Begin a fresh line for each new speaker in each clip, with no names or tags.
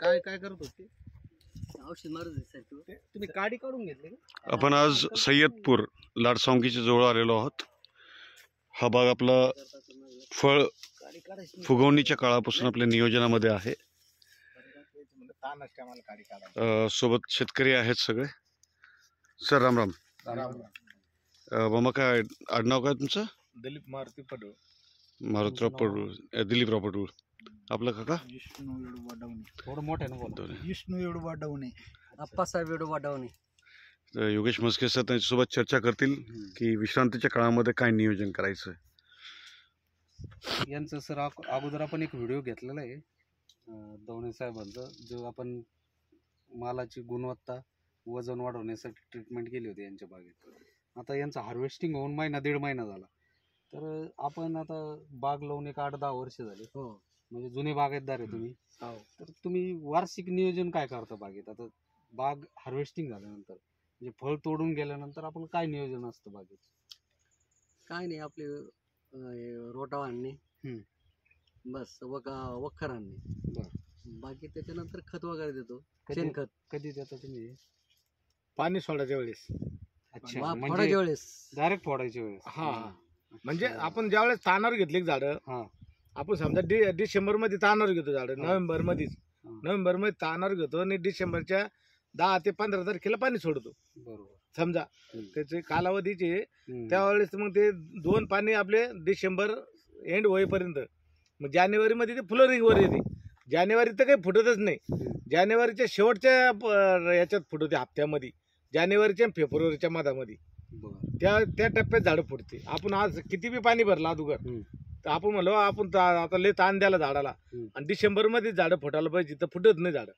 काय काय करत होते?
औषध मारत
तुम्ही काडी काढून घेतली का?
आपण आज सय्यदपूर लाडसावंगीच्या जवळ आलेलो आहोत. हा भाग आपला फळ
काडी काढायची
फुगवणीच्या काळापासून आपल्या नियोजनामध्ये आहे.
ताण असते आम्हाला काडी काढायला.
सोबत शेतकरी आहेत सगळे. सर राम राम. मामा काय आडनाव काय तुमचं?
दिलीप मारुती पडवळ.
मारुतराव पडूळ, दिलीपराव पडूळ. आपलं काका?
विष्णू येडोबा डावणे.
थोडं मोठ्यानं बोलतो.
विष्णू येडोबा डावणे.
अप्पासाहेब वेडोबा डावणे.
तर योगेश म्हस्के सर त्यांच्यासोबत चर्चा करतील की विश्रांतीच्या काळामध्ये काय नियोजन करायचं.
यांचं सर अगोदर आपण एक व्हिडिओ घेतलेला आहे दवणे साहेबांचा, जो आपण मालाची गुणवत्ता वजन वाढवण्यासाठी ट्रीटमेंट केली होती यांच्या बागेत. आता यांचं हार्वेस्टिंग होऊन दीड महिना झाला. तर आपण आता बाग लावून एक 8-10 वर्ष झाले. हो, म्हणजे जुने बागायतदार आहे तुम्ही. तर तुम्ही वार्षिक नियोजन काय करता बागेत? आता बाग हार्वेस्टिंग झाल्यानंतर म्हणजे फळ तोडून गेल्यानंतर आपण काय नियोजन असतं बागेत?
काय नाही, आपले रोटा आणणे, बस वखर आणणे, बाकी त्याच्यानंतर खत वगैरे देतो, शेणखत.
कधी देता तुम्ही?
पाणी सोडायच्या वेळेस.
अच्छा,
फोडायच्या वेळेस,
डायरेक्ट फोडायच्या वेळेस.
हा, म्हणजे आपण ज्यावेळेस तानावर घेतली झाडं, आपण समजा डिसेंबर मध्ये तानावर घेतो झाडं, नोव्हेंबर मध्ये तानावर घेतो आणि डिसेंबरच्या 10 ते 15 तारखेला पाणी सोडतो.
बरोबर.
समजा त्याचे कालावधीचे, त्यावेळेस मग ते 2 पाणी आपले डिसेंबर एंड होईपर्यंत, मग जानेवारी मध्ये ते फ्लोरिंग वर येते. जानेवारी तर काही फुटतच नाही. जानेवारीच्या शेवटच्या याच्यात फुटते, हप्त्यामध्ये, जानेवारीच्या फेब्रुवारीच्या मधामध्ये त्या टप्प्यात झाडं फुटते. आपण आज किती बी पाणी भरलं अगोदर, तर आपण म्हणलो आपण आता लय ताण द्यायला झाडाला, आणि डिसेंबर मध्ये झाडं फुटायला पाहिजे, तर फुटत नाही झाडं.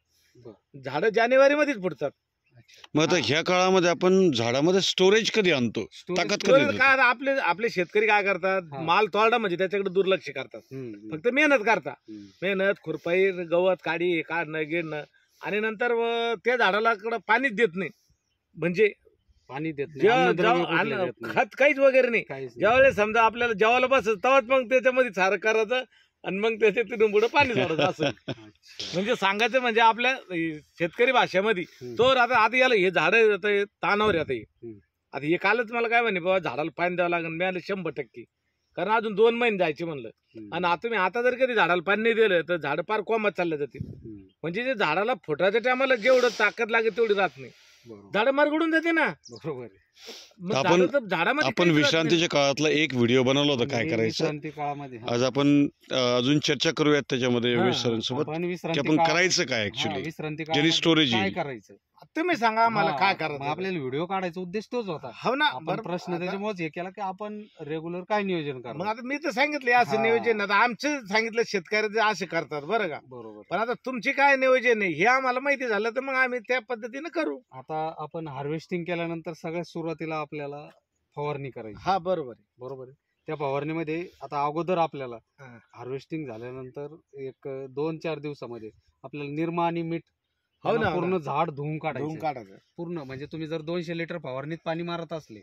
झाडं जानेवारी मध्येच फुटतात.
मग आता ह्या काळामध्ये आपण झाडामध्ये स्टोरेज कधी आणतो, ताकद कधी देतो?
काय आपले शेतकरी काय करतात, माल तोडा म्हणजे त्याच्याकडे दुर्लक्ष करतात. फक्त मेहनत करतात, मेहनत, खुरपाई, गवत काढी काढणं गिरणं, आणि नंतर त्या झाडाला पाणीच देत नाही. म्हणजे
पाणी देत नाही,
खत काहीच वगैरे नाही. ज्यावेळेस समजा आपल्याला जेवायला बसत तेव्हाच मग त्याच्यामध्ये सारं करायचं, आणि मग त्याच्यातून पुढे पाणी सोडायचं असं. म्हणजे सांगायचं म्हणजे आपल्या शेतकरी भाषेमध्ये तो आता याला हे झाड तानावर येत. आता हे कालच मला काय म्हणे, बाबा झाडाला पाणी द्यावं लागेल. मी आले 100%, कारण अजून 2 महिने जायचे म्हणलं. आणि आता तुम्ही आता जर कधी झाडाला पाणी नाही दिलं तर झाड फार कोमात चालले जातील. म्हणजे जे झाडाला फुटायच्या टायमाला जेवढं ताकद लागेल तेवढी राहत नाही, झाड मारगडून जाते ना.
बरोबर.
आपण विश्रांतीच्या काळातला एक व्हिडिओ बनवला होता काय करायचं.
काळामध्ये
आज आपण अजून चर्चा करूयात त्याच्यामध्ये योगेश सरांसोबत की आपण करायचं काय ऍक्च्युअली, ज्यांनी स्टोरेज
काय करायचं.
तुम्ही सांगा मला काय करायचं.
आपल्याला व्हिडिओ काढायचा उद्देश तोच होता.
हो ना.
आपण प्रश्न त्याच्यामुळेच हे केला की आपण रेग्युलर काय नियोजन
मग
करणार.
आता मी तर सांगितले असं नियोजन, आता आमचे सांगितलं शेतकऱ्याचे असे करतात बरं का.
बरोबर.
पण आता तुमची काय नियोजन आहे हे आम्हाला माहिती झालं तर मग आम्ही त्या पद्धतीने करू.
आता आपण हार्वेस्टिंग केल्यानंतर सगळ्यात सुरुवातीला आपल्याला फवारणी करायची.
हा, बरोबर
बरोबर आहे. त्या फवारणीमध्ये आता अगोदर आपल्याला हार्वेस्टिंग झाल्यानंतर एक 2-4 दिवसामध्ये आपल्याला निरमा आणि मीठ पूर्ण झाड धुवून काढायचं. पूर्ण म्हणजे तुम्ही जर 200 लिटर फवारणीत पाणी मारत असले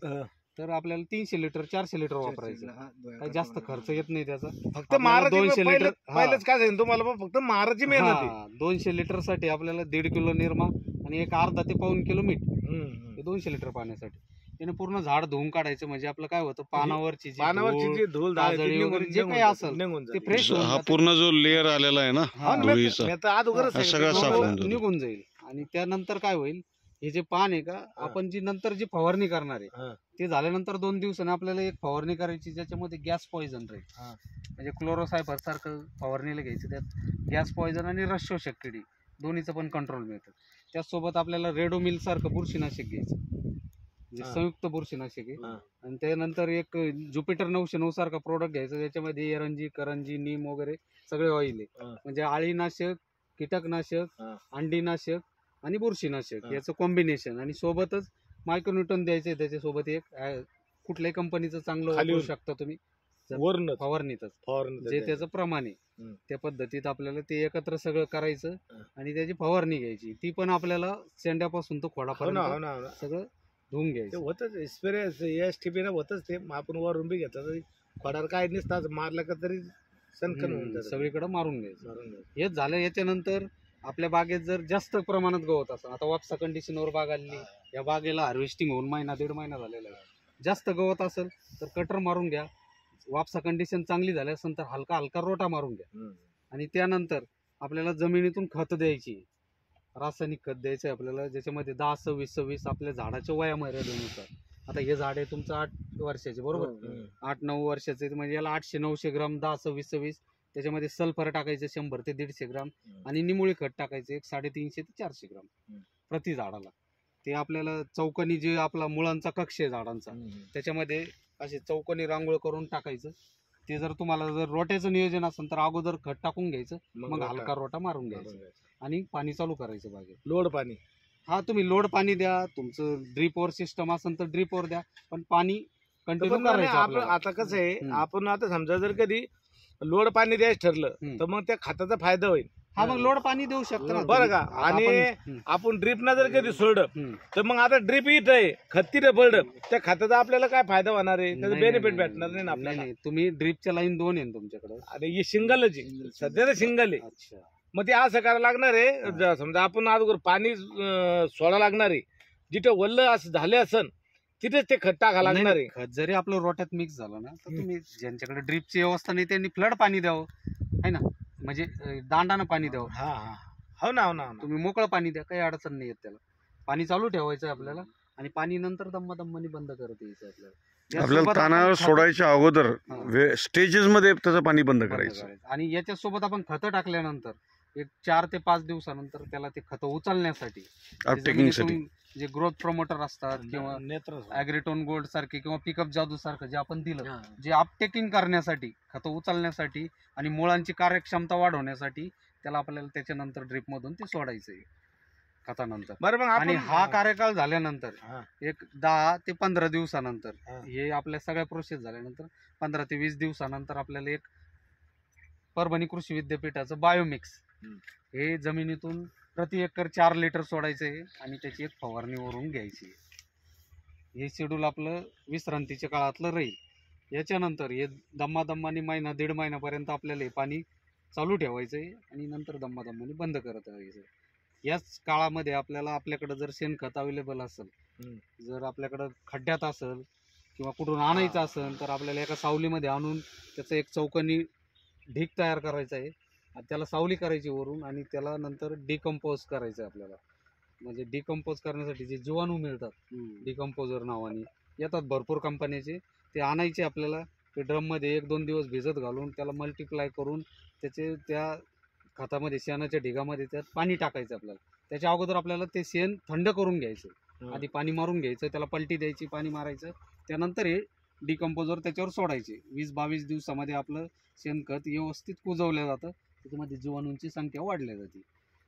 तर आपल्याला 300 लिटर 400 लिटर वापरायचं. काही जास्त खर्च येत नाही त्याचा.
फक्त 200 लिटर पहिलेच काय सांगितलं तुम्हाला, फक्त मारायची मेहनत आहे.
200 लिटर साठी आपल्याला 1.5 किलो निरमा आणि एक अर्धा ते पाऊण किलो मीठ, 200 लिटर पाण्यासाठी. त्याने पूर्ण झाड धुवून काढायचं. म्हणजे आपलं काय होतं, पानावरची जी धूळ जे काही असेल ते फ्रेश,
हा पूर्ण जो लेअर आलेला आहे ना धुळीचा, सगळं साफ
निघून जाईल. आणि त्यानंतर काय होईल, हे जे पान आहे का, आपण जी नंतर जी फवारणी करणार आहे ते झाल्यानंतर 2 दिवसांनी आपल्याला एक फवारणी करायची ज्याच्यामध्ये गॅस पॉइझन राहील. म्हणजे क्लोरोसायफर सारखं फवारणीला घ्यायचं, त्यात गॅस पॉइझन आणि रसशोषक किडी दोन्हीचं पण कंट्रोल मिळतं. त्याचसोबत आपल्याला रेडोमिल सारखं बुरशीनाशक घ्यायचं, म्हणजे संयुक्त बुरशीनाशक आहे. आणि त्यानंतर एक ज्युपिटर 909 सारखा प्रोडक्ट घ्यायचा, ज्याच्यामध्ये एरंजी, करंजी, नीम वगैरे सगळे ऑइल आहे. म्हणजे आळीनाशक, कीटकनाशक, अंडीनाशक आणि बुरशीनाशक याचं कॉम्बिनेशन. आणि सोबतच मायक्रोन्यूटन द्यायचंय त्याच्यासोबत. एक कुठल्याही कंपनीचं चांगलं वापरू शकता तुम्ही फवारणीतच, जे त्याचं प्रमाण आहे. त्या पद्धतीत आपल्याला ते एकत्र सगळं करायचं आणि त्याची फवारणी घ्यायची. ती पण आपल्याला शेंड्यापासून तो खोडापर्यंत सगळं धुवून घ्यायचं.
होतच एक्सपिरियन्स एसटीपी होतच ते. आपण वरून बी घेतलं खोडार काय नसतात, मारलं का तरी सनकन होऊन जातं.
सगळीकडे मारून घ्यायचं. हेच झालं. याच्यानंतर आपल्या बागेत जर जास्त प्रमाणात गवत असेल, आता वापसा कंडिशनवर बाग आली, या बागेला हार्वेस्टिंग होऊन महिना दीड महिना झालेला आहे, जास्त गवत असेल तर कटर मारून घ्या. वापसा कंडिशन चांगली झाली असेल तर हलका हलका रोटा मारून घ्या. आणि त्यानंतर आपल्याला जमिनीतून खत द्यायची, रासायनिक खत द्यायचं आहे आपल्याला, ज्याच्यामध्ये 10-26-26 आपल्या झाडाच्या वयामर्यादेनुसार. आता हे झाड आहे तुमचं 8 वर्षाचे बरोबर, 8-9 वर्षाचे, म्हणजे याला 800-900 ग्राम 10-26-26, त्याच्यामध्ये सल्फर टाकायचं 100 ते 150 ग्राम आणि निमुळी खत टाकायचं 350 ते 400 ग्राम प्रति झाडाला. ते आपल्याला चौकोनी जे आपला मुळांचा कक्ष आहे झाडांचा, त्याच्यामध्ये असे चौकोनी रांगोळ करून टाकायचं. ते जर तुम्हाला जर रोट्याचं नियोजन असेल तर अगोदर खत टाकून घ्यायचं, मग हलका रोटा मारून घ्यायचा आणि पाणी चालू करायचं बागेत.
लोड पाणी,
हा तुम्ही लोड पाणी द्या, तुमचं ड्रीपवर सिस्टम असेल तर ड्रीपवर द्या, पण पाणी कंटिन्यू करायचं आपल्याला.
आता कसं आहे, आपण आता समजा जर कधी लोड पाणी द्यायचं ठरलं तर मग त्या खताचा फायदा होईल.
हा, मग लोड पाणी देऊ शकतो ना
बरं का. आणि आपण ड्रीपनं जर कधी सोडलं तर मग आता ड्रीप इथं आहे, खत तिथं पडलं, त्या खताचा आपल्याला काय फायदा होणार आहे, त्याचा बेनिफिट भेटणार नाही ना आपल्याला.
नाही, तुम्ही ड्रीपच्या लाईन 2 आहे तुमच्याकडे.
अरे ही सिंगलच आहे, सध्या तर सिंगल आहे.
अच्छा,
मग ते असं करायला लागणार आहे, समजा आपण अगोदर पाणी सोडा लागणार आहे, जिथे वल्ल असं झाले असन तिथेच ते खत टाका लागणार आहे.
खत जरी आपलं रोट्यात मिक्स झालं ना तर तुम्ही ज्यांच्याकडे ड्रीपची व्यवस्था नाही त्यांनी फ्लड पाणी द्यावं, आहे ना, म्हणजे दांडानं पाणी द्यावं.
हा हा, हो ना हो ना.
तुम्ही मोकळं पाणी द्या, काही अडचण नाही येत त्याला. पाणी चालू ठेवायचं आपल्याला आणि पाणी नंतर दम्मादम्मानी बंद करत यायचं आपल्याला.
आपल्याला तानावर सोडायच्या अगोदर स्टेजेस मध्ये त्याचं पाणी बंद करायचं.
आणि याच्यासोबत आपण खतं टाकल्यानंतर एक 4 ते 5 दिवसानंतर त्याला ते खतं उचलण्यासाठी,
अपटेकिंगसाठी
जे ग्रोथ प्रमोटर असतात किंवा
नेत्र
ॲग्रिटोन गोल्ड सारखे किंवा पिकअप जादू सारखं जे आपण दिलं, जे अपटेकिंग करण्यासाठी, खतं उचलण्यासाठी आणि मुळांची कार्यक्षमता वाढवण्यासाठी, त्याला आपल्याला त्याच्यानंतर ड्रीप मधून ते सोडायचंय खतानंतर.
बरं. मग
आणि हा कार्यकाळ झाल्यानंतर
हा.
एक 10 ते 15 दिवसानंतर, हे आपल्या सगळ्या प्रोसेस झाल्यानंतर 15 ते 20 दिवसानंतर आपल्याला एक परभणी कृषी विद्यापीठाचं बायोमिक्स हे जमिनीतून प्रति एकर 4 लिटर सोडायचं आहे आणि त्याची एक फवारणी वरून घ्यायची. हे शेड्यूल आपलं विश्रांतीच्या काळातलं राहील. याच्यानंतर हे दम्मादम्मानी महिना दीड महिन्यापर्यंत आपल्याला हे पाणी चालू ठेवायचं आहे आणि नंतर दम्मादम्मानी बंद करत राहायचं. याच काळामध्ये आपल्याकडं जर शेणखत अवेलेबल असेल, जर आपल्याकडं खड्ड्यात असेल किंवा कुठून आणायचं असेल तर आपल्याला एका सावलीमध्ये आणून त्याचं एक चौकोनी ढीक तयार करायचा आहे. त्याला सावली करायची वरून आणि त्याला नंतर डिकम्पोज करायचं आहे आपल्याला. म्हणजे डिकम्पोज करण्यासाठी जे जीवाणू मिळतात, डिकम्पोजर नावाने येतात भरपूर कंपन्याचे, ते आणायचे आपल्याला. ते ड्रममध्ये 1-2 दिवस भिजत घालून त्याला मल्टिप्लाय करून त्याचे त्या खतामध्ये, शेणाच्या ढिगामध्ये त्यात पाणी टाकायचं आपल्याला. त्याच्या अगोदर आपल्याला ते शेण थंड करून घ्यायचं, आधी पाणी मारून घ्यायचं, त्याला पलटी द्यायची, पाणी मारायचं, त्यानंतर हे डिकम्पोजर त्याच्यावर सोडायचे. 20-22 दिवसामध्ये आपलं शेणखत व्यवस्थित कुजवलं जातं, त्याच्यामध्ये जीवाणूंची संख्या वाढली जाते.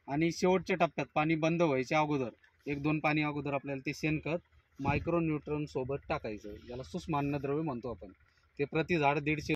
आणि शेवटच्या टप्प्यात पाणी बंद व्हायच्या अगोदर 1-2 पाणी अगोदर आपल्याला ते शेणखत मायक्रो न्यूट्रॉन सोबत टाकायचं, ज्याला सूक्ष्म अन्नद्रव्य म्हणतो आपण. ते प्रति झाड 150